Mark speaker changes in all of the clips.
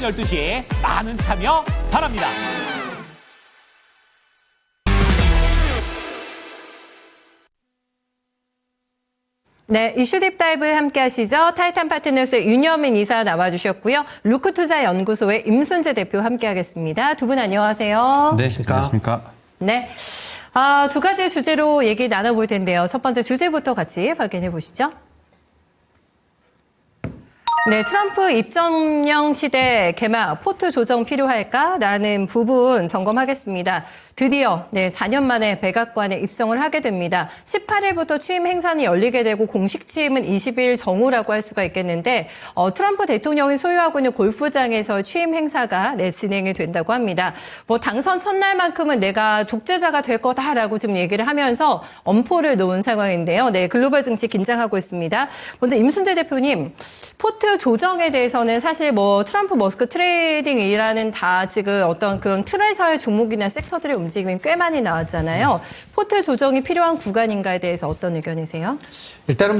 Speaker 1: 12시 많은 참여 바랍니다.
Speaker 2: 네, 이슈 딥다이브 함께 하시죠. 타이탄 파트너스의 윤여민 이사 나와주셨고요. 루크투자연구소의 임순재 대표 함께 하겠습니다. 두 분 안녕하세요.
Speaker 3: 네,
Speaker 4: 안녕하십니까.
Speaker 2: 네. 두 가지 주제로 얘기 나눠볼 텐데요. 첫 번째 주제부터 같이 확인해 보시죠. 네, 트럼프 입점령 시대 개막 포트 조정 필요할까라는 부분 점검하겠습니다. 드디어 4년 만에 백악관에 입성을 하게 됩니다. 18일부터 취임 행사는 열리게 되고 공식 취임은 20일 정오라고 할 수가 있겠는데 트럼프 대통령이 소유하고 있는 골프장에서 취임 행사가 진행이 된다고 합니다. 당선 첫날만큼은 내가 독재자가 될 거다라고 지금 얘기를 하면서 엄포를 놓은 상황인데요. 네, 글로벌 증시 긴장하고 있습니다. 먼저 임순재 대표님, 포트 조정에 대해서는 사실 트럼프 머스크 트레이딩이라는 다 지금 어떤 그런 틀에서의 종목이나 섹터들의 움직임이 꽤 많이 나왔잖아요. 포트 조정이 필요한 구간인가에 대해서 어떤 의견이세요?
Speaker 3: 일단은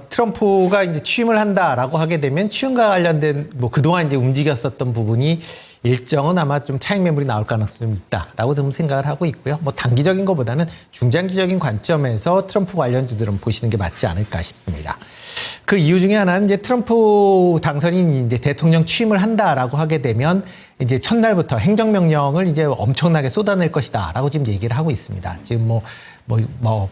Speaker 3: 트럼프가 이제 취임을 한다라고 하게 되면 취임과 관련된 그동안 이제 움직였었던 부분이 일정은 아마 좀 차익 매물이 나올 가능성이 있다라고 저는 생각을 하고 있고요. 단기적인 것보다는 중장기적인 관점에서 트럼프 관련주들은 보시는 게 맞지 않을까 싶습니다. 그 이유 중에 하나는 이제 트럼프 당선인 이제 대통령 취임을 한다라고 하게 되면 이제 첫날부터 행정명령을 이제 엄청나게 쏟아낼 것이다라고 지금 얘기를 하고 있습니다. 지금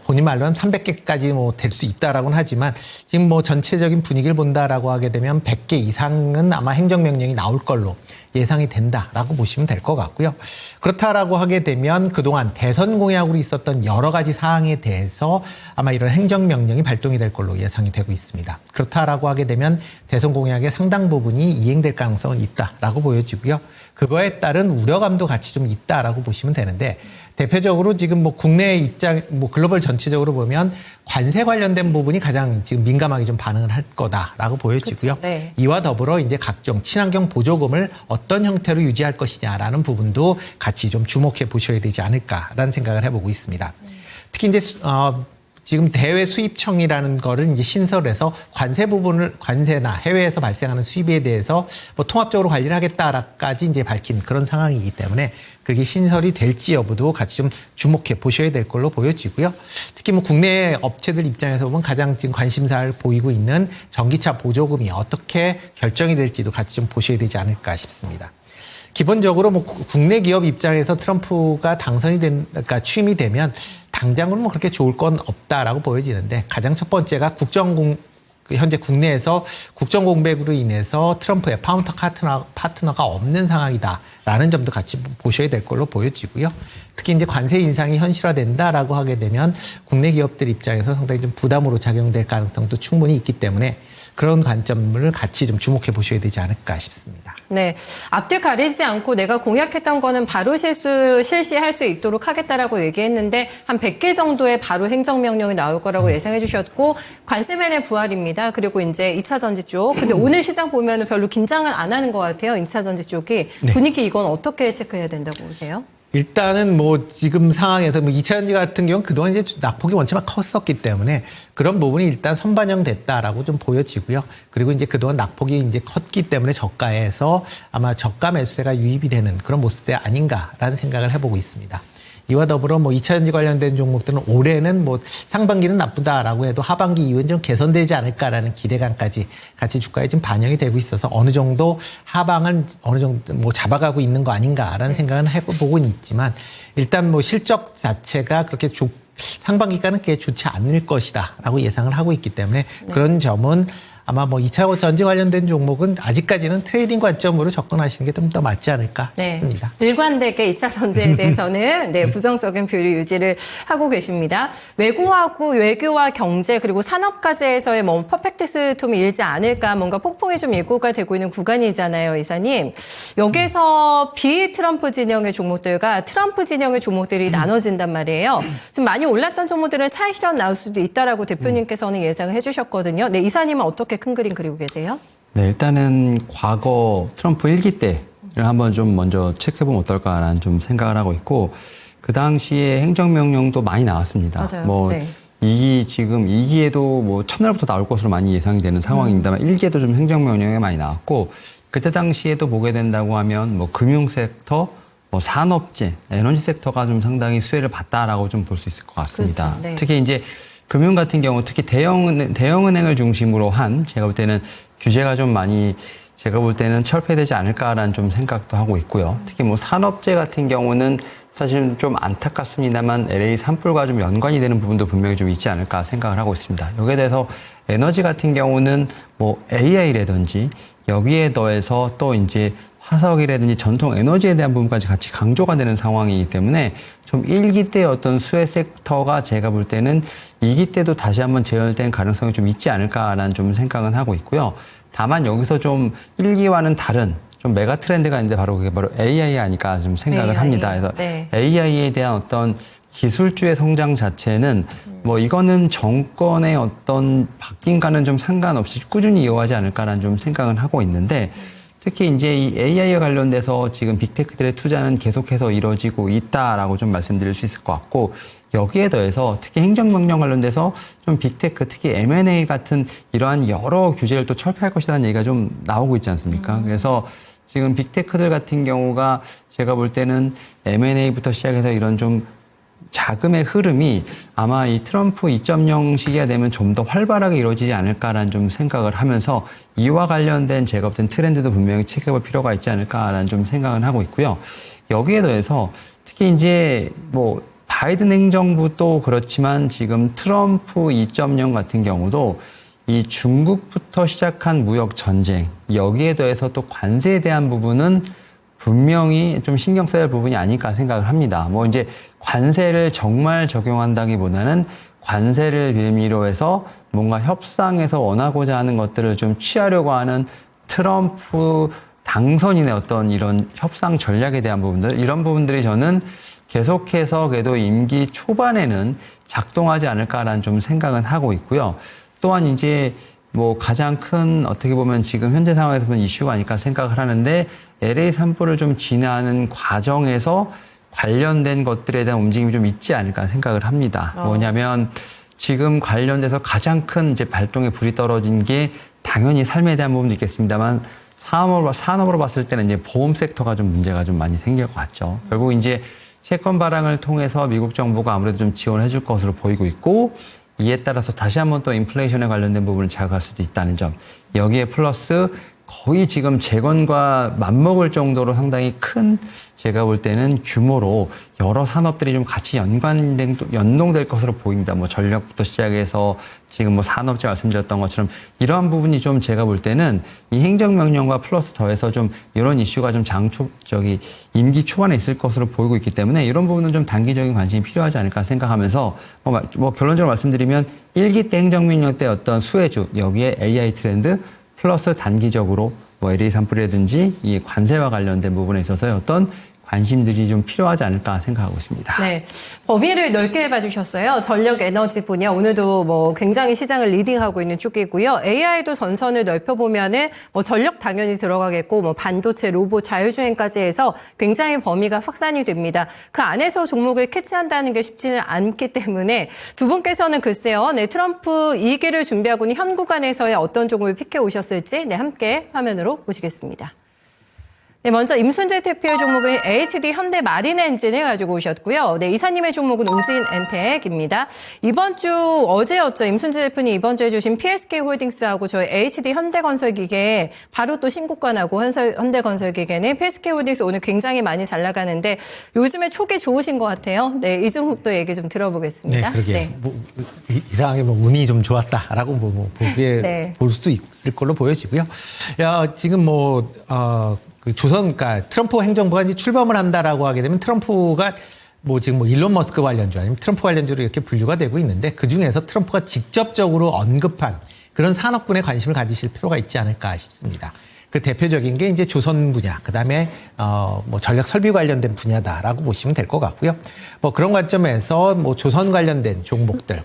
Speaker 3: 본인 말로는 300개까지 될 수 있다라고는 하지만 지금 전체적인 분위기를 본다라고 하게 되면 100개 이상은 아마 행정명령이 나올 걸로 예상이 된다라고 보시면 될 것 같고요. 그렇다라고 하게 되면 그동안 대선 공약으로 있었던 여러 가지 사항에 대해서 아마 이런 행정명령이 발동이 될 걸로 예상이 되고 있습니다. 그렇다라고 하게 되면 대선 공약의 상당 부분이 이행될 가능성은 있다라고 보여지고요. 그거에 따른 우려감도 같이 좀 있다라고 보시면 되는데 대표적으로 지금 국내 입장, 글로벌 전체적으로 보면 관세 관련된 부분이 가장 지금 민감하게 좀 반응을 할 거다라고 보여지고요.
Speaker 2: 그렇죠. 네.
Speaker 3: 이와 더불어 이제 각종 친환경 보조금을 어떤 형태로 유지할 것이냐라는 부분도 같이 좀 주목해 보셔야 되지 않을까라는 생각을 해보고 있습니다. 특히 이제 지금 대외 수입청이라는 거를 이제 신설해서 관세나 해외에서 발생하는 수입에 대해서 통합적으로 관리를 하겠다라까지 이제 밝힌 그런 상황이기 때문에 그게 신설이 될지 여부도 같이 좀 주목해 보셔야 될 걸로 보여지고요. 특히 국내 업체들 입장에서 보면 가장 지금 관심사를 보이고 있는 전기차 보조금이 어떻게 결정이 될지도 같이 좀 보셔야 되지 않을까 싶습니다. 기본적으로 국내 기업 입장에서 트럼프가 그러니까 취임이 되면 당장으로는 그렇게 좋을 건 없다라고 보여지는데 가장 첫 번째가 현재 국내에서 국정 공백으로 인해서 트럼프의 파운터 파트너가 없는 상황이다라는 점도 같이 보셔야 될 걸로 보여지고요. 특히 이제 관세 인상이 현실화된다라고 하게 되면 국내 기업들 입장에서 상당히 좀 부담으로 작용될 가능성도 충분히 있기 때문에 그런 관점을 같이 좀 주목해 보셔야 되지 않을까 싶습니다.
Speaker 2: 네, 앞뒤 가리지 않고 내가 공약했던 거는 바로 실시할 수 있도록 하겠다라고 얘기했는데 한 100개 정도의 바로 행정명령이 나올 거라고 예상해 주셨고 관세면의 부활입니다. 그리고 이제 2차 전지 쪽. 근데 오늘 시장 보면은 별로 긴장을 안 하는 것 같아요. 2차 전지 쪽이.
Speaker 3: 네.
Speaker 2: 분위기 이건 어떻게 체크해야 된다고 보세요?
Speaker 3: 일단은 지금 상황에서 2차 전지 같은 경우는 그동안 이제 낙폭이 원체만 컸었기 때문에 그런 부분이 일단 선반영됐다라고 좀 보여지고요. 그리고 이제 그동안 낙폭이 이제 컸기 때문에 저가에서 아마 저가 매수세가 유입이 되는 그런 모습세 아닌가라는 생각을 해보고 있습니다. 이와 더불어 2차 전지 관련된 종목들은 올해는 상반기는 나쁘다라고 해도 하반기 이후엔 좀 개선되지 않을까라는 기대감까지 같이 주가에 좀 반영이 되고 있어서 어느 정도 하방은 어느 정도 잡아가고 있는 거 아닌가라는 생각은 해보고는 있지만 일단 실적 자체가 그렇게 상반기가는 그렇게 좋지 않을 것이다라고 예상을 하고 있기 때문에 그런 점은 아마 2차 전지 관련된 종목은 아직까지는 트레이딩 관점으로 접근하시는 게 좀 더 맞지 않을까 싶습니다.
Speaker 2: 일관되게 2차 전지에 대해서는 부정적인 비율 유지를 하고 계십니다. 외교와 경제 그리고 산업까지에서의 퍼펙트 스톰이 일지 않을까 뭔가 폭풍이 좀 예고가 되고 있는 구간이잖아요, 이사님. 여기서 비트럼프 진영의 종목들과 트럼프 진영의 종목들이 나눠진단 말이에요. 좀 많이 올랐던 종목들은 차익 실현 나올 수도 있다라고 대표님께서는 예상을 해주셨거든요. 네, 이사님은 어떻게 큰 그림 그리고 계세요?
Speaker 4: 네, 일단은 과거 트럼프 1기 때를 한번 좀 먼저 체크해보면 어떨까라는 좀 생각을 하고 있고, 그 당시에 행정명령도 많이 나왔습니다.
Speaker 2: 맞아요.
Speaker 4: 지금 2기에도 첫날부터 나올 것으로 많이 예상이 되는 상황입니다만 1기에도 좀 행정명령이 많이 나왔고, 그때 당시에도 보게 된다고 하면 뭐 금융 섹터, 뭐 산업재, 에너지 섹터가 좀 상당히 수혜를 봤다라고 좀 볼 수 있을 것 같습니다.
Speaker 2: 그렇죠. 네.
Speaker 4: 특히 이제 금융 같은 경우 특히 대형은행을 중심으로 한 제가 볼 때는 규제가 좀 많이 제가 볼 때는 철폐되지 않을까라는 좀 생각도 하고 있고요. 특히 뭐 산업재 같은 경우는 사실은 좀 안타깝습니다만 LA 산불과 좀 연관이 되는 부분도 분명히 좀 있지 않을까 생각을 하고 있습니다. 여기에 대해서 에너지 같은 경우는 뭐 AI라든지 여기에 더해서 또 이제 화석이라든지 전통 에너지에 대한 부분까지 같이 강조가 되는 상황이기 때문에 좀 1기 때 어떤 수혜 섹터가 제가 볼 때는 2기 때도 다시 한번 재현된 가능성이 좀 있지 않을까라는 좀 생각은 하고 있고요. 다만 여기서 좀 1기와는 다른 좀 메가 트렌드가 있는데 바로 그게 바로 AI 아닐까 좀 생각을
Speaker 2: AI.
Speaker 4: 합니다. 그래서
Speaker 2: 네.
Speaker 4: AI에 대한 어떤 기술주의 성장 자체는 뭐 이거는 정권의 어떤 바뀐과는 좀 상관없이 꾸준히 이어가지 않을까라는 좀 생각은 하고 있는데 특히 이제 이 AI와 관련돼서 지금 빅테크들의 투자는 계속해서 이루어지고 있다라고 좀 말씀드릴 수 있을 것 같고 여기에 더해서 특히 행정명령 관련돼서 좀 빅테크 특히 M&A 같은 이러한 여러 규제를 또 철폐할 것이라는 얘기가 좀 나오고 있지 않습니까? 그래서 지금 빅테크들 같은 경우가 제가 볼 때는 M&A부터 시작해서 이런 좀 자금의 흐름이 아마 이 트럼프 2.0 시기가 되면 좀 더 활발하게 이루어지지 않을까라는 좀 생각을 하면서 이와 관련된 제가 볼 땐 트렌드도 분명히 체크해볼 필요가 있지 않을까라는 좀 생각을 하고 있고요. 여기에 더해서 특히 이제 뭐 바이든 행정부도 그렇지만 지금 트럼프 2.0 같은 경우도 이 중국부터 시작한 무역 전쟁 여기에 더해서 또 관세에 대한 부분은 분명히 좀 신경 써야 할 부분이 아닐까 생각을 합니다. 뭐 이제 관세를 정말 적용한다기보다는 관세를 빌미로 해서 뭔가 협상에서 원하고자 하는 것들을 좀 취하려고 하는 트럼프 당선인의 어떤 이런 협상 전략에 대한 부분들 이런 부분들이 저는 계속해서 그래도 임기 초반에는 작동하지 않을까라는 좀 생각은 하고 있고요. 또한 이제 뭐 가장 큰 어떻게 보면 지금 현재 상황에서 보면 이슈가 아닐까 생각을 하는데 LA 산불을 좀 진화하는 과정에서 관련된 것들에 대한 움직임이 좀 있지 않을까 생각을 합니다. 뭐냐면 지금 관련돼서 가장 큰 이제 발동의 불이 떨어진 게 당연히 삶에 대한 부분도 있겠습니다만 산업으로 봤을 때는 이제 보험 섹터가 좀 문제가 좀 많이 생길 것 같죠. 결국 이제 채권 발행을 통해서 미국 정부가 아무래도 좀 지원해 줄 것으로 보이고 있고 이에 따라서 다시 한번 또 인플레이션에 관련된 부분을 자극할 수도 있다는 점. 여기에 플러스 거의 지금 재건과 맞먹을 정도로 상당히 큰 제가 볼 때는 규모로 여러 산업들이 좀 같이 연동될 것으로 보입니다. 뭐 전력부터 시작해서 지금 뭐 산업재 말씀드렸던 것처럼 이러한 부분이 좀 제가 볼 때는 이 행정명령과 플러스 더해서 좀 이런 이슈가 좀 임기 초반에 있을 것으로 보이고 있기 때문에 이런 부분은 좀 단기적인 관심이 필요하지 않을까 생각하면서 뭐 결론적으로 말씀드리면 1기 때 행정명령 때 어떤 수혜주 여기에 AI 트렌드 플러스 단기적으로 뭐 LA 산불이라든지 이 관세와 관련된 부분에 있어서의 어떤 관심들이 좀 필요하지 않을까 생각하고 있습니다.
Speaker 2: 네, 범위를 넓게 봐주셨어요. 전력 에너지 분야 오늘도 뭐 굉장히 시장을 리딩하고 있는 쪽이고요. AI도 전선을 넓혀보면은 뭐 전력 당연히 들어가겠고 뭐 반도체, 로봇, 자율주행까지 해서 굉장히 범위가 확산이 됩니다. 그 안에서 종목을 캐치한다는 게 쉽지는 않기 때문에 두 분께서는 글쎄요, 네 트럼프 2기를 준비하고 있는 현 구간에서의 어떤 종목을 픽해 오셨을지 네 함께 화면으로 보시겠습니다. 네, 먼저 임순재 대표의 종목은 HD 현대 마린 엔진을 가지고 오셨고요. 네, 이사님의 종목은 우진 엔텍입니다. 이번 주 어제였죠. 임순재 대표님 이번 주에 주신 PSK 홀딩스하고 저희 HD 현대건설기계 바로 또 신고가 나고 현대건설기계는 PSK 홀딩스 오늘 굉장히 많이 잘 나가는데 요즘에 촉이 좋으신 것 같아요. 네, 이 종목도 얘기 좀 들어보겠습니다.
Speaker 3: 네, 그러게.
Speaker 2: 네.
Speaker 3: 뭐, 이상하게 뭐 운이 좀 좋았다라고 보기에
Speaker 2: 네.
Speaker 3: 볼 수 있을 걸로 보여지고요. 지금 그 그러니까 트럼프 행정부가 이제 출범을 한다라고 하게 되면 트럼프가 지금 일론 머스크 관련주 아니면 트럼프 관련주로 이렇게 분류가 되고 있는데 그 중에서 트럼프가 직접적으로 언급한 그런 산업군에 관심을 가지실 필요가 있지 않을까 싶습니다. 그 대표적인 게 이제 조선 분야, 그 다음에 전력 설비 관련된 분야다라고 보시면 될 것 같고요. 그런 관점에서 조선 관련된 종목들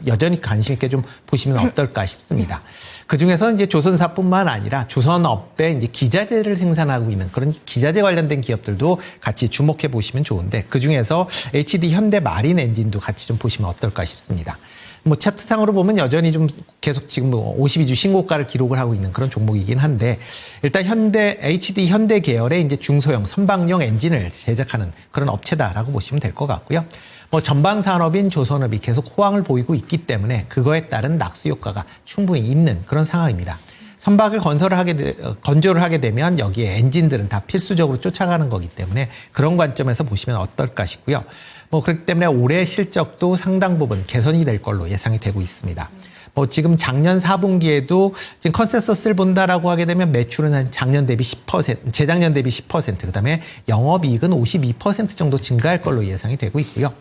Speaker 3: 여전히 관심 있게 좀 보시면 어떨까 싶습니다. 그 중에서 이제 조선사뿐만 아니라 조선업에 이제 기자재를 생산하고 있는 그런 기자재 관련된 기업들도 같이 주목해 보시면 좋은데 그 중에서 HD 현대 마린 엔진도 같이 좀 보시면 어떨까 싶습니다. 뭐 차트상으로 보면 여전히 좀 계속 지금 뭐 52주 신고가를 기록을 하고 있는 그런 종목이긴 한데 일단 HD 현대 계열의 이제 중소형 선박용 엔진을 제작하는 그런 업체다라고 보시면 될 것 같고요. 뭐 전방 산업인 조선업이 계속 호황을 보이고 있기 때문에 그거에 따른 낙수 효과가 충분히 있는 그런 상황입니다. 선박을 건조를 하게 되면 여기에 엔진들은 다 필수적으로 쫓아가는 거기 때문에 그런 관점에서 보시면 어떨까 싶고요. 뭐 그렇기 때문에 올해 실적도 상당 부분 개선이 될 걸로 예상이 되고 있습니다. 뭐 지금 작년 4분기에도 지금 컨센서스를 본다라고 하게 되면 매출은 한 작년 대비 10%, 재작년 대비 10%, 그다음에 영업이익은 52% 정도 증가할 걸로 예상이 되고 있고요.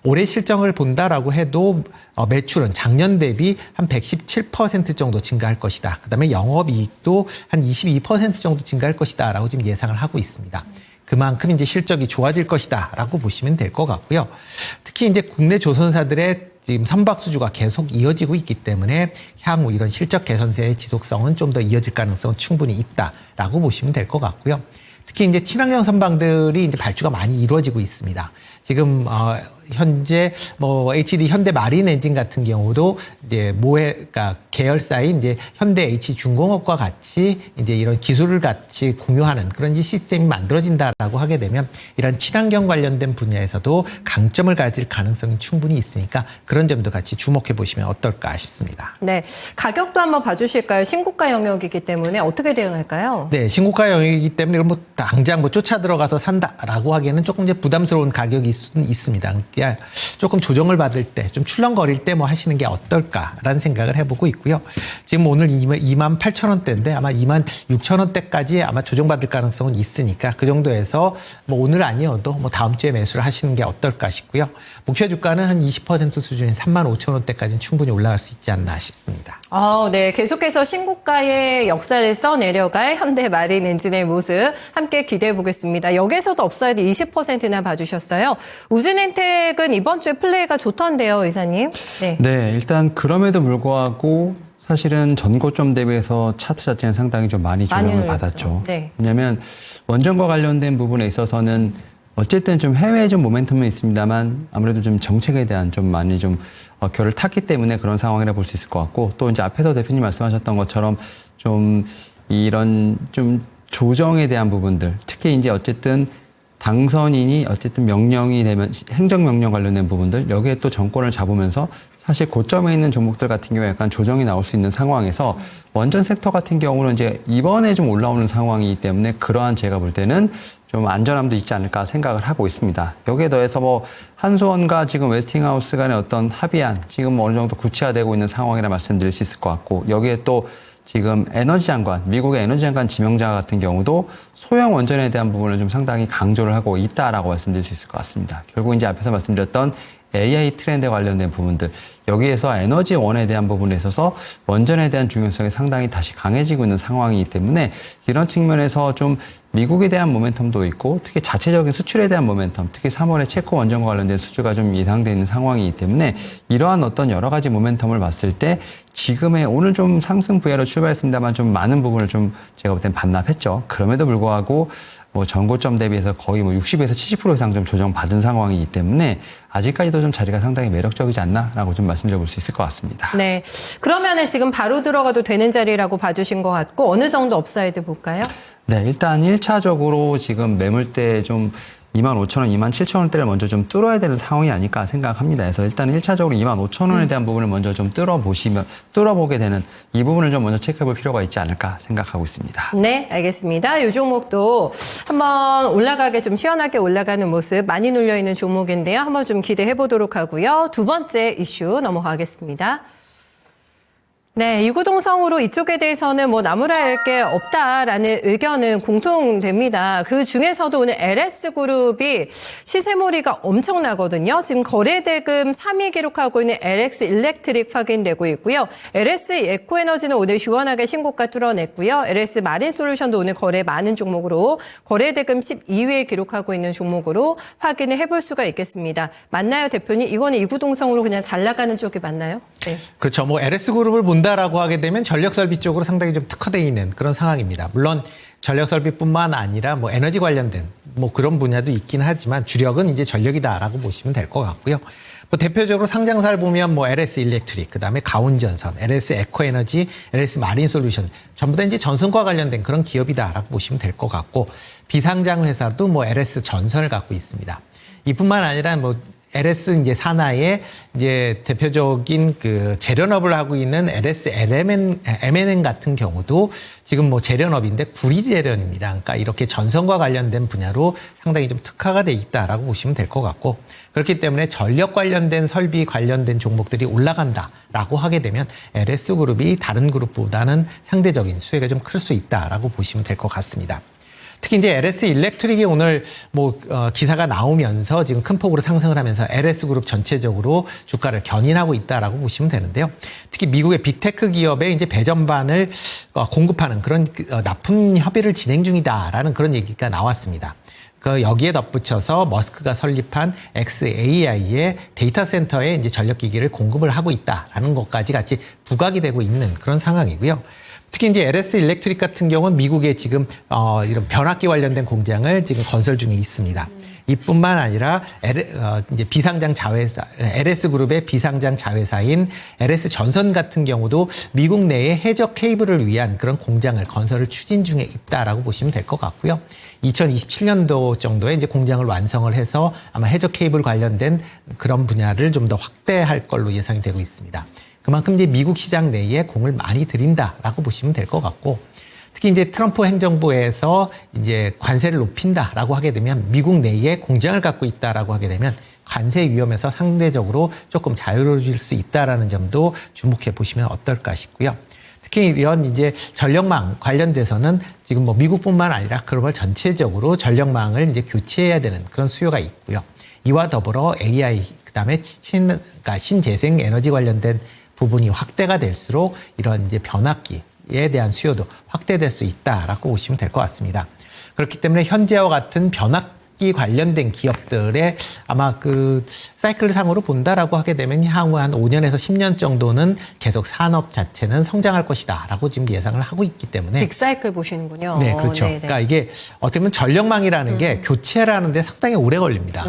Speaker 3: 올해 실적을 본다라고 해도 매출은 작년 대비 한 117% 정도 증가할 것이다. 그다음에 영업이익도 한 22% 정도 증가할 것이다라고 지금 예상을 하고 있습니다. 그만큼 이제 실적이 좋아질 것이다라고 보시면 될 것 같고요. 특히 이제 국내 조선사들의 지금 선박 수주가 계속 이어지고 있기 때문에 향후 이런 실적 개선세의 지속성은 좀 더 이어질 가능성은 충분히 있다라고 보시면 될 것 같고요. 특히 이제 친환경 선박들이 이제 발주가 많이 이루어지고 있습니다. 지금 현재 뭐 HD 현대 마린 엔진 같은 경우도 이제 그러니까 계열사인 이제 현대 H중공업과 같이 이제 이런 기술을 같이 공유하는 그런 시스템이 만들어진다라고 하게 되면 이런 친환경 관련된 분야에서도 강점을 가질 가능성이 충분히 있으니까 그런 점도 같이 주목해 보시면 어떨까 싶습니다.
Speaker 2: 네, 가격도 한번 봐주실까요? 신고가 영역이기 때문에 어떻게 대응할까요?
Speaker 3: 네, 신고가 영역이기 때문에 이런 뭐 당장 뭐 쫓아 들어가서 산다라고 하기에는 조금 이제 부담스러운 가격이 있습니다. 그러니까 조금 조정을 받을 때, 좀 출렁거릴 때 뭐 하시는 게 어떨까라는 생각을 해보고 있고요. 지금 오늘 28,000원대인데 아마 26,000원대까지 아마 조정받을 가능성은 있으니까 그 정도에서 뭐 오늘 아니어도 뭐 다음 주에 매수를 하시는 게 어떨까 싶고요. 목표 주가는 한 20% 수준인 35,000원대까지는 충분히 올라갈 수 있지 않나 싶습니다.
Speaker 2: 네, 계속해서 신고가의 역사를 써내려갈 현대 마린 엔진의 모습 함께 기대해 보겠습니다. 여기에서도 업사이드 20%나 봐주셨어요. 우진엔텍은 이번 주에 플레이가 좋던데요, 이사님.
Speaker 4: 네, 일단 그럼에도 불구하고 사실은 전고점 대비해서 차트 자체는 상당히 좀 많이 조정을
Speaker 2: 눌렸죠.
Speaker 4: 받았죠.
Speaker 2: 네.
Speaker 4: 왜냐하면 원전과 관련된 부분에 있어서는 어쨌든 좀 해외에 좀 모멘텀은 있습니다만 아무래도 좀 정책에 대한 좀 많이 좀 결을 탔기 때문에 그런 상황이라 볼 수 있을 것 같고 또 이제 앞에서 대표님 말씀하셨던 것처럼 좀 이런 좀 조정에 대한 부분들 특히 이제 어쨌든 당선인이 어쨌든 명령이 되면 행정명령 관련된 부분들 여기에 또 정권을 잡으면서 사실 고점에 있는 종목들 같은 경우에 약간 조정이 나올 수 있는 상황에서 원전 섹터 같은 경우는 이제 이번에 좀 올라오는 상황이기 때문에 그러한 제가 볼 때는 좀 안전함도 있지 않을까 생각을 하고 있습니다. 여기에 더해서 뭐 한수원과 지금 웨스팅하우스 간의 어떤 합의안 지금 어느 정도 구체화되고 있는 상황이라 말씀드릴 수 있을 것 같고 여기에 또 지금 에너지 장관, 미국의 에너지 장관 지명자 같은 경우도 소형 원전에 대한 부분을 좀 상당히 강조를 하고 있다라고 말씀드릴 수 있을 것 같습니다. 결국 이제 앞에서 말씀드렸던 AI 트렌드에 관련된 부분들 여기에서 에너지원에 대한 부분에 있어서 원전에 대한 중요성이 상당히 다시 강해지고 있는 상황이기 때문에 이런 측면에서 좀 미국에 대한 모멘텀도 있고 특히 자체적인 수출에 대한 모멘텀 특히 3월에 체코 원전과 관련된 수주가 좀 예상되어 있는 상황이기 때문에 이러한 어떤 여러 가지 모멘텀을 봤을 때 지금의 오늘 좀 상승 부야로 출발했습니다만 좀 많은 부분을 좀 제가 볼 땐 반납했죠. 그럼에도 불구하고 뭐 전고점 대비해서 거의 뭐 60에서 70% 이상 좀 조정받은 상황이기 때문에 아직까지도 좀 자리가 상당히 매력적이지 않나라고 좀 말씀드려볼 수 있을 것 같습니다.
Speaker 2: 네, 그러면은 지금 바로 들어가도 되는 자리라고 봐주신 것 같고 어느 정도 업사이드 볼까요?
Speaker 4: 네, 일단 1차적으로 지금 매물대 좀 25,000원, 27,000원대를 먼저 좀 뚫어야 되는 상황이 아닐까 생각합니다. 그래서 일단 1차적으로 25,000원에 대한 부분을 먼저 좀 뚫어보게 되는 이 부분을 좀 먼저 체크해 볼 필요가 있지 않을까 생각하고 있습니다.
Speaker 2: 네, 알겠습니다. 이 종목도 한번 올라가게 좀 시원하게 올라가는 모습 많이 눌려있는 종목인데요. 한번 좀 기대해 보도록 하고요. 두 번째 이슈 넘어가겠습니다. 네, 이구동성으로 이쪽에 대해서는 뭐 나무랄 게 없다라는 의견은 공통됩니다. 그 중에서도 오늘 LS그룹이 시세몰이가 엄청나거든요. 지금 거래대금 3위 기록하고 있는 LX 일렉트릭 확인되고 있고요. LS 에코에너지는 오늘 시원하게 신고가 뚫어냈고요. LS 마린솔루션도 오늘 거래 많은 종목으로 거래대금 12위에 기록하고 있는 종목으로 확인을 해볼 수가 있겠습니다. 맞나요, 대표님? 이거는 이구동성으로 그냥 잘 나가는 쪽이 맞나요? 네.
Speaker 3: 그렇죠. 뭐 LS그룹을 본다라고 하게 되면 전력 설비 쪽으로 상당히 좀 특화되어 있는 그런 상황입니다. 물론 전력 설비뿐만 아니라 뭐 에너지 관련된 뭐 그런 분야도 있긴 하지만 주력은 이제 전력이다라고 보시면 될 것 같고요. 뭐 대표적으로 상장사를 보면 뭐 LS 일렉트릭, 그다음에 가온전선, LS 에코에너지, LS 마린 솔루션 전부 다 이제 전선과 관련된 그런 기업이다라고 보시면 될 것 같고, 비상장 회사도 뭐 LS 전선을 갖고 있습니다. 이뿐만 아니라 뭐 LS 이제 산하의 이제 대표적인 그 재련업을 하고 있는 LS M&N 같은 경우도 지금 뭐 재련업인데 구리 재련입니다. 그러니까 이렇게 전선과 관련된 분야로 상당히 좀 특화가 돼 있다라고 보시면 될 것 같고, 그렇기 때문에 전력 관련된 설비 관련된 종목들이 올라간다라고 하게 되면 LS 그룹이 다른 그룹보다는 상대적인 수혜가 좀 클 수 있다라고 보시면 될 것 같습니다. 특히 이제 LS 일렉트릭이 오늘 기사가 나오면서 지금 큰 폭으로 상승을 하면서 LS 그룹 전체적으로 주가를 견인하고 있다라고 보시면 되는데요. 특히 미국의 빅테크 기업에 이제 배전반을 공급하는 그런 납품 협의를 진행 중이다라는 그런 얘기가 나왔습니다. 여기에 덧붙여서 머스크가 설립한 xAI의 데이터 센터에 이제 전력기기를 공급을 하고 있다라는 것까지 같이 부각이 되고 있는 그런 상황이고요. 특히 이제 LS 일렉트릭 같은 경우는 미국에 지금 이런 변압기 관련된 공장을 지금 건설 중에 있습니다. 이뿐만 아니라 이제 비상장 자회사 LS 그룹의 비상장 자회사인 LS 전선 같은 경우도 미국 내에 해적 케이블을 위한 그런 공장을 건설을 추진 중에 있다라고 보시면 될 것 같고요. 2027년도 정도에 이제 공장을 완성을 해서 아마 해적 케이블 관련된 그런 분야를 좀 더 확대할 걸로 예상이 되고 있습니다. 그만큼 이제 미국 시장 내에 공을 많이 들인다라고 보시면 될 것 같고, 특히 이제 트럼프 행정부에서 이제 관세를 높인다라고 하게 되면 미국 내에 공장을 갖고 있다라고 하게 되면 관세 위험에서 상대적으로 조금 자유로워질 수 있다라는 점도 주목해 보시면 어떨까 싶고요. 특히 이런 이제 전력망 관련돼서는 지금 뭐 미국뿐만 아니라 글로벌 전체적으로 전력망을 이제 교체해야 되는 그런 수요가 있고요. 이와 더불어 AI 그다음에 그러니까 신재생 에너지 관련된 부분이 확대가 될수록 이런 이제 변압기에 대한 수요도 확대될 수 있다라고 보시면 될 것 같습니다. 그렇기 때문에 현재와 같은 변압기 관련된 기업들의 아마 그 사이클상으로 본다라고 하게 되면 향후 한 5년에서 10년 정도는 계속 산업 자체는 성장할 것이다라고 지금 예상을 하고 있기 때문에
Speaker 2: 빅사이클 보시는군요.
Speaker 3: 네, 그렇죠.
Speaker 2: 네네.
Speaker 3: 그러니까 이게 어떻게 보면 전력망이라는 게 교체를 하는데 상당히 오래 걸립니다.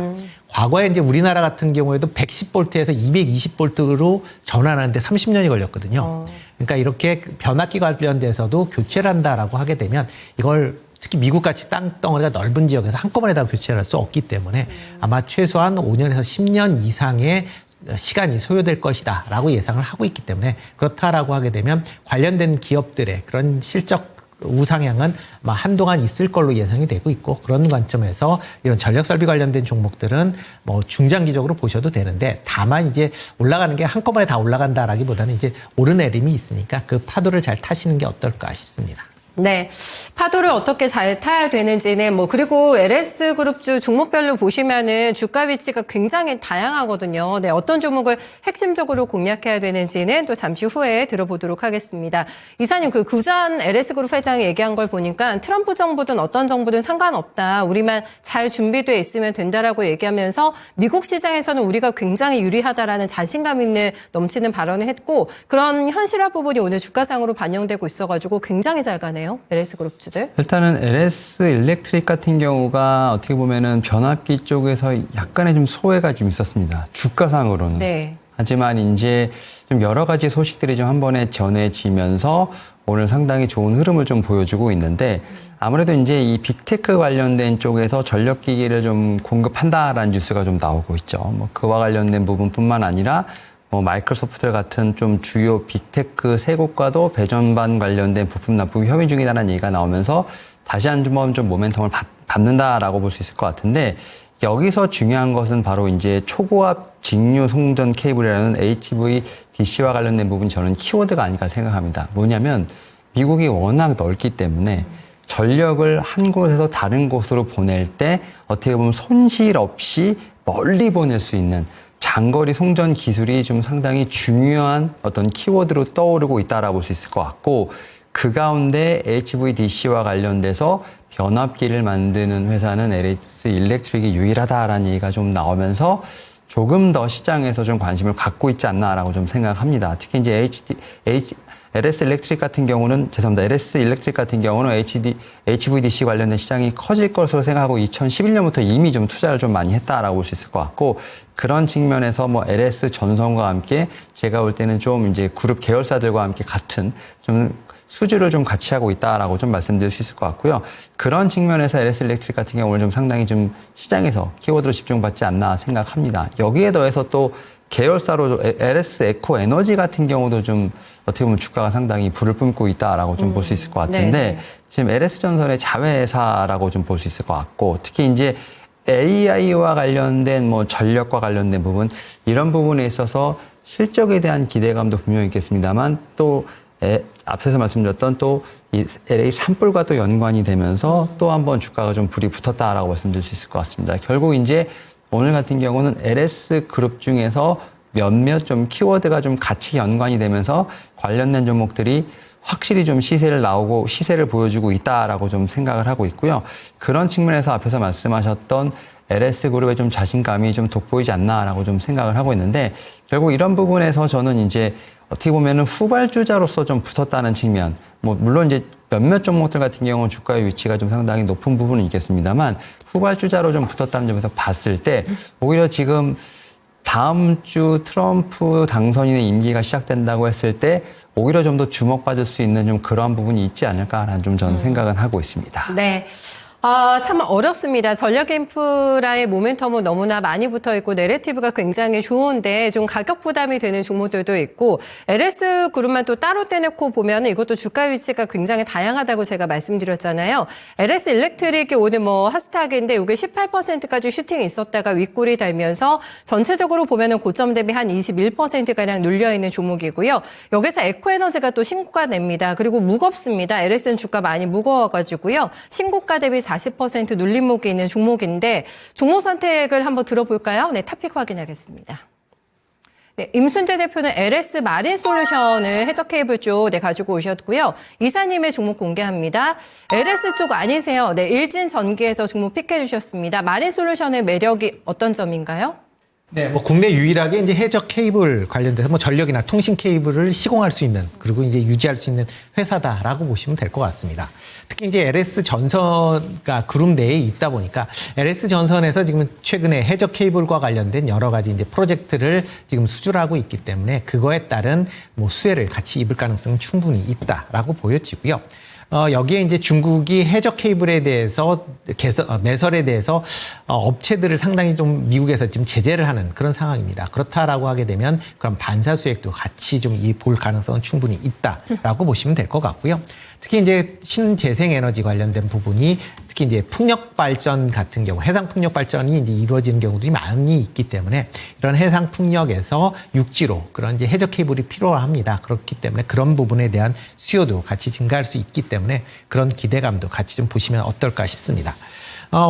Speaker 3: 과거에 이제 우리나라 같은 경우에도 110볼트에서 220볼트로 전환하는데 30년이 걸렸거든요. 그러니까 이렇게 변압기 관련돼서도 교체를 한다라고 하게 되면 이걸 특히 미국같이 땅덩어리가 넓은 지역에서 한꺼번에 다 교체를 할 수 없기 때문에 아마 최소한 5년에서 10년 이상의 시간이 소요될 것이다라고 예상을 하고 있기 때문에, 그렇다라고 하게 되면 관련된 기업들의 그런 실적 우상향은 아마 한동안 있을 걸로 예상이 되고 있고, 그런 관점에서 이런 전력 설비 관련된 종목들은 뭐 중장기적으로 보셔도 되는데, 다만 이제 올라가는 게 한꺼번에 다 올라간다라기보다는 이제 오르내림이 있으니까 그 파도를 잘 타시는 게 어떨까 싶습니다.
Speaker 2: 네. 파도를 어떻게 잘 타야 되는지는 그리고 LS 그룹주 종목별로 보시면은 주가 위치가 굉장히 다양하거든요. 네. 어떤 종목을 핵심적으로 공략해야 되는지는 또 잠시 후에 들어보도록 하겠습니다. 이사님, 그 구전 LS 그룹 회장이 얘기한 걸 보니까 트럼프 정부든 어떤 정부든 상관없다. 우리만 잘 준비돼 있으면 된다라고 얘기하면서 미국 시장에서는 우리가 굉장히 유리하다라는 자신감 있는 넘치는 발언을 했고, 그런 현실화 부분이 오늘 주가상으로 반영되고 있어가지고 굉장히 잘 가네요. LS 그룹주들.
Speaker 4: 일단은 LS 일렉트릭 같은 경우가 어떻게 보면은 변압기 쪽에서 약간의 좀 소외가 좀 있었습니다. 주가상으로는.
Speaker 2: 네.
Speaker 4: 하지만 이제 좀 여러 가지 소식들이 좀 한 번에 전해지면서 오늘 상당히 좋은 흐름을 좀 보여주고 있는데, 아무래도 이제 이 빅테크 관련된 쪽에서 전력기기를 좀 공급한다라는 뉴스가 좀 나오고 있죠. 뭐 그와 관련된 부분뿐만 아니라 마이크로소프트 같은 좀 주요 빅테크 세 곳과도 배전반 관련된 부품 납품 협의 중이다라는 얘기가 나오면서 다시 한번 좀 모멘텀을 받는다라고 볼 수 있을 것 같은데, 여기서 중요한 것은 바로 이제 초고압 직류 송전 케이블이라는 HVDC와 관련된 부분이 저는 키워드가 아닐까 생각합니다. 뭐냐면 미국이 워낙 넓기 때문에 전력을 한 곳에서 다른 곳으로 보낼 때 어떻게 보면 손실 없이 멀리 보낼 수 있는 장거리 송전 기술이 좀 상당히 중요한 어떤 키워드로 떠오르고 있다라고 볼 수 있을 것 같고, 그 가운데 HVDC와 관련돼서 변압기를 만드는 회사는 LS 일렉트릭이 유일하다라는 얘기가 좀 나오면서 조금 더 시장에서 좀 관심을 갖고 있지 않나라고 좀 생각합니다. 특히 이제 LS 일렉트릭 같은 경우는 LS 일렉트릭 같은 경우는 HVDC 관련된 시장이 커질 것으로 생각하고 2011년부터 이미 좀 투자를 좀 많이 했다라고 볼 수 있을 것 같고 그런 측면에서 뭐 LS 전선과 함께 제가 볼 때는 좀 이제 그룹 계열사들과 함께 같은 좀 수주를 좀 같이 하고 있다라고 좀 말씀드릴 수 있을 것 같고요. 그런 측면에서 LS 일렉트릭 같은 경우는 좀 상당히 좀 시장에서 키워드로 집중받지 않나 생각합니다. 여기에 더해서 또 계열사로 LS 에코 에너지 같은 경우도 좀 어떻게 보면 주가가 상당히 불을 뿜고 있다라고 좀 볼 수 있을 것 같은데
Speaker 2: 네.
Speaker 4: 지금 LS 전선의 자회사라고 좀 볼 수 있을 것 같고 특히 이제 AI와 관련된 뭐 전력과 관련된 부분 이런 부분에 있어서 실적에 대한 기대감도 분명히 있겠습니다만 또 앞서서 말씀드렸던 또 이 LA 산불과 또 연관이 되면서 또 한번 주가가 좀 불이 붙었다라고 말씀드릴 수 있을 것 같습니다. 결국 이제 오늘 같은 경우는 LS 그룹 중에서 몇몇 좀 키워드가 좀 같이 연관이 되면서 관련된 종목들이 확실히 좀 시세를 보여주고 있다라고 좀 생각을 하고 있고요. 그런 측면에서 앞에서 말씀하셨던 LS 그룹의 좀 자신감이 좀 돋보이지 않나라고 좀 생각을 하고 있는데 결국 이런 부분에서 저는 이제 어떻게 보면은 후발주자로서 좀 붙었다는 측면, 뭐 물론 이제 몇몇 종목들 같은 경우는 주가의 위치가 좀 상당히 높은 부분은 있겠습니다만 후발주자로 좀 붙었다는 점에서 봤을 때 오히려 지금 다음 주 트럼프 당선인의 임기가 시작된다고 했을 때 오히려 좀 더 주목받을 수 있는 좀 그러한 부분이 있지 않을까라는 좀 저는 생각은 하고 있습니다.
Speaker 2: 네. 참 어렵습니다. 전력 인프라의 모멘텀은 너무나 많이 붙어 있고 내러티브가 굉장히 좋은데 좀 가격 부담이 되는 종목들도 있고 LS 그룹만 또 따로 떼놓고 보면 이것도 주가 위치가 굉장히 다양하다고 제가 말씀드렸잖아요. LS 일렉트릭이 오늘 뭐 핫스탁인데 이게 18%까지 슈팅이 있었다가 윗골이 달면서 전체적으로 보면은 고점 대비 한 21%가량 눌려 있는 종목이고요. 여기서 에코에너지가 또 신고가 냅니다. 그리고 무겁습니다. LS는 주가 많이 무거워가지고요. 신고가 대비 40% 눌림목이 있는 종목인데 종목 선택을 한번 들어볼까요? 네, 탑픽 확인하겠습니다. 네, 임순재 대표는 LS 마린 솔루션을 해적 케이블 쪽 가지고 오셨고요. 이사님의 종목 공개합니다. LS 쪽 아니세요? 네, 일진 전기에서 종목 픽해 주셨습니다. 마린 솔루션의 매력이 어떤 점인가요?
Speaker 3: 네, 뭐 국내 유일하게 이제 해적 케이블 관련돼서 뭐 전력이나 통신 케이블을 시공할 수 있는 그리고 이제 유지할 수 있는 회사다라고 보시면 될 것 같습니다. 특히 이제 LS 전선가 그룹 내에 있다 보니까 LS 전선에서 지금 최근에 해적 케이블과 관련된 여러 가지 이제 프로젝트를 지금 수주를 하고 있기 때문에 그거에 따른 뭐 수혜를 같이 입을 가능성은 충분히 있다라고 보여지고요. 여기에 이제 중국이 해적 케이블에 대해서 매설에 대해서 업체들을 상당히 좀 미국에서 지금 제재를 하는 그런 상황입니다. 그렇다라고 하게 되면 그럼 반사 수익도 같이 좀 볼 가능성은 충분히 있다라고 보시면 될 것 같고요. 특히 이제 신재생 에너지 관련된 부분이 특히 이제 풍력 발전 같은 경우 해상 풍력 발전이 이제 이루어지는 경우들이 많이 있기 때문에 이런 해상 풍력에서 육지로 그런 이제 해적 케이블이 필요합니다. 그렇기 때문에 그런 부분에 대한 수요도 같이 증가할 수 있기 때문에 그런 기대감도 같이 좀 보시면 어떨까 싶습니다.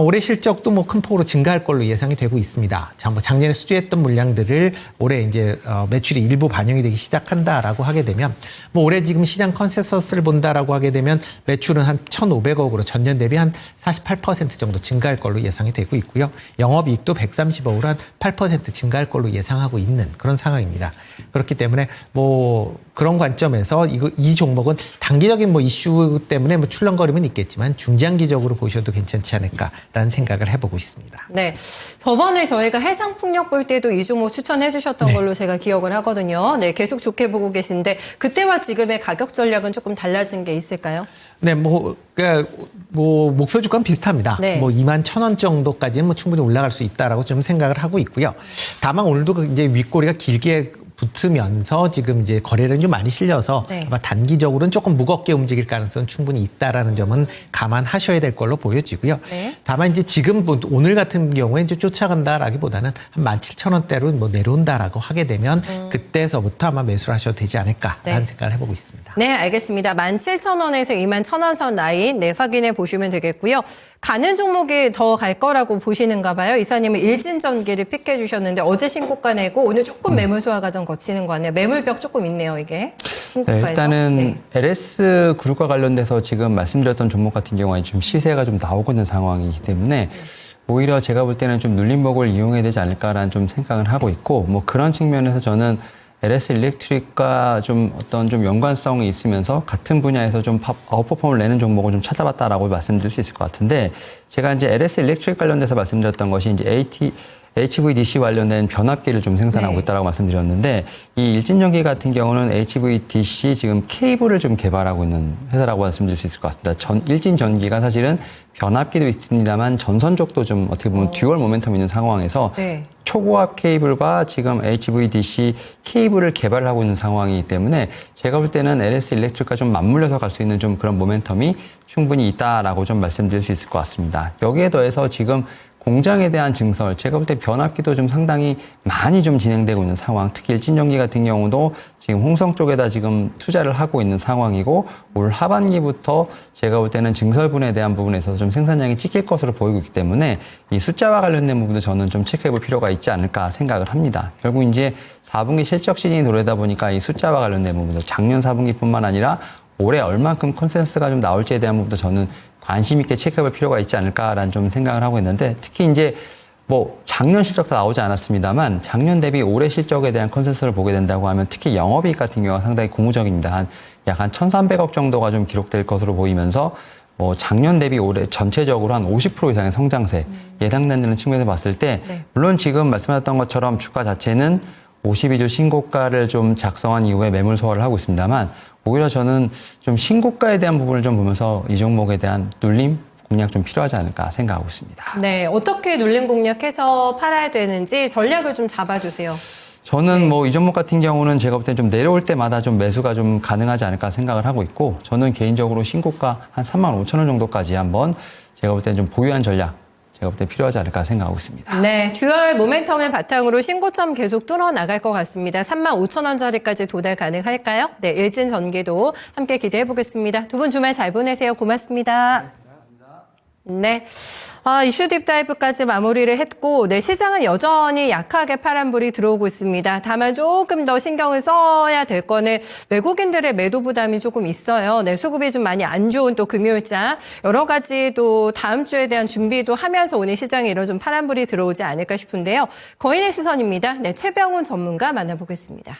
Speaker 3: 올해 실적도 뭐 큰 폭으로 증가할 걸로 예상이 되고 있습니다. 자, 뭐 작년에 수주했던 물량들을 올해 이제 매출이 일부 반영이 되기 시작한다라고 하게 되면 뭐 올해 지금 시장 컨센서스를 본다라고 하게 되면 매출은 한 1,500억으로 전년 대비 한 48% 정도 증가할 걸로 예상이 되고 있고요. 영업이익도 130억으로 한 8% 증가할 걸로 예상하고 있는 그런 상황입니다. 그렇기 때문에 뭐 그런 관점에서 이 종목은 단기적인 뭐 이슈 때문에 뭐 출렁거림은 있겠지만 중장기적으로 보셔도 괜찮지 않을까라는 생각을 해보고 있습니다.
Speaker 2: 네, 저번에 저희가 해상풍력 볼 때도 이 종목 추천해 주셨던 걸로 제가 기억을 하거든요. 네, 계속 좋게 보고 계신데 그때와 지금의 가격 전략은 조금 달라진 게 있을까요?
Speaker 3: 네, 그러니까 목표 주가는 비슷합니다.
Speaker 2: 네.
Speaker 3: 뭐 21,000원 정도까지는 뭐 충분히 올라갈 수 있다라고 좀 생각을 하고 있고요. 다만 오늘도 이제 윗꼬리가 길게 붙으면서 지금 이제 거래량이 좀 많이 실려서
Speaker 2: 네.
Speaker 3: 아마 단기적으로는 조금 무겁게 움직일 가능성은 충분히 있다라는 점은 감안하셔야 될 걸로 보여지고요.
Speaker 2: 네.
Speaker 3: 다만 이제 지금 오늘 같은 경우에 이제 쫓아간다라기보다는 한 17,000원대로 뭐 내려온다라고 하게 되면 그때서부터 아마 매수를 하셔도 되지 않을까라는
Speaker 2: 네.
Speaker 3: 생각을 해보고 있습니다.
Speaker 2: 네, 알겠습니다. 17,000원에서 21,000원 선 라인 확인해 보시면 되겠고요. 가는 종목이 더 갈 거라고 보시는가 봐요. 이사님은 일진전기를 픽해 주셨는데 어제 신고가 내고 오늘 조금 매물 소화 과정 거치는 거 같네요. 매물벽 조금 있네요, 이게.
Speaker 4: 네, 일단은 LS 그룹과 관련돼서 지금 말씀드렸던 종목 같은 경우에 좀 시세가 좀 나오고 있는 상황이기 때문에 오히려 제가 볼 때는 좀 눌림목을 이용해야 되지 않을까라는 좀 생각을 하고 있고 뭐 그런 측면에서 저는 LS 일렉트릭과 좀 어떤 좀 연관성이 있으면서 같은 분야에서 좀 아웃퍼폼을 내는 종목을 좀 찾아봤다라고 말씀드릴 수 있을 것 같은데, 제가 이제 LS 일렉트릭 관련돼서 말씀드렸던 것이 이제 HVDC 관련된 변압기를 좀 생산하고
Speaker 2: 네.
Speaker 4: 있다고 말씀드렸는데, 이 일진전기 같은 경우는 HVDC 지금 케이블을 좀 개발하고 있는 회사라고 말씀드릴 수 있을 것 같습니다. 일진전기가 사실은 변압기도 있습니다만 전선 쪽도 좀 어떻게 보면 듀얼 모멘텀 있는 상황에서
Speaker 2: 네.
Speaker 4: 초고압 케이블과 지금 HVDC 케이블을 개발을 하고 있는 상황이기 때문에 제가 볼 때는 LS 일렉트릭과 좀 맞물려서 갈 수 있는 좀 그런 모멘텀이 충분히 있다라고 좀 말씀드릴 수 있을 것 같습니다. 여기에 더해서 지금 공장에 대한 증설, 제가 볼 때 변압기도 좀 상당히 많이 좀 진행되고 있는 상황, 특히 일진전기 같은 경우도 지금 홍성 쪽에다 지금 투자를 하고 있는 상황이고, 올 하반기부터 제가 볼 때는 증설분에 대한 부분에 있어서 좀 생산량이 찍힐 것으로 보이고 있기 때문에 이 숫자와 관련된 부분도 저는 좀 체크해 볼 필요가 있지 않을까 생각을 합니다. 결국 이제 4분기 실적 시즌이 도래다 보니까 이 숫자와 관련된 부분도 작년 4분기뿐만 아니라 올해 얼만큼 컨센서스가 좀 나올지에 대한 부분도 저는 관심 있게 체크해볼 필요가 있지 않을까라는 좀 생각을 하고 있는데, 특히 이제 뭐 작년 실적도 나오지 않았습니다만 작년 대비 올해 실적에 대한 컨센서스를 보게 된다고 하면 특히 영업이익 같은 경우가 상당히 고무적입니다. 약 한 1,300억 정도가 좀 기록될 것으로 보이면서 뭐 작년 대비 올해 전체적으로 한 50% 이상의 성장세 예상된다는 측면에서 봤을 때,
Speaker 2: 네.
Speaker 4: 물론 지금 말씀하셨던 것처럼 주가 자체는 52주 신고가를 좀 작성한 이후에 매물 소화를 하고 있습니다만, 오히려 저는 좀 신고가에 대한 부분을 좀 보면서 이 종목에 대한 눌림, 공략 좀 필요하지 않을까 생각하고 있습니다.
Speaker 2: 네, 어떻게 눌림 공략해서 팔아야 되는지 전략을 좀 잡아주세요.
Speaker 4: 저는 뭐 이 종목 같은 경우는 제가 볼 때 좀 내려올 때마다 좀 매수가 좀 가능하지 않을까 생각을 하고 있고, 저는 개인적으로 신고가 한 35,000원 정도까지 한번 제가 볼 때 좀 보유한 전략, 제가 볼 때 필요하지 않을까 생각하고 있습니다.
Speaker 2: 네, 듀얼 모멘텀을 바탕으로 신고점 계속 뚫어 나갈 것 같습니다. 35,000원짜리까지 도달 가능할까요? 네, 일진전기도 함께 기대해 보겠습니다. 두 분 주말 잘 보내세요. 고맙습니다. 네. 이슈 딥다이브까지 마무리를 했고, 네, 시장은 여전히 약하게 파란불이 들어오고 있습니다. 다만 조금 더 신경을 써야 될 거는 외국인들의 매도 부담이 조금 있어요. 네, 수급이 좀 많이 안 좋은 또 금요일자, 여러 가지 또 다음 주에 대한 준비도 하면서 오늘 시장에 이런 좀 파란불이 들어오지 않을까 싶은데요. 거인의 시선입니다. 네, 최병훈 전문가 만나보겠습니다.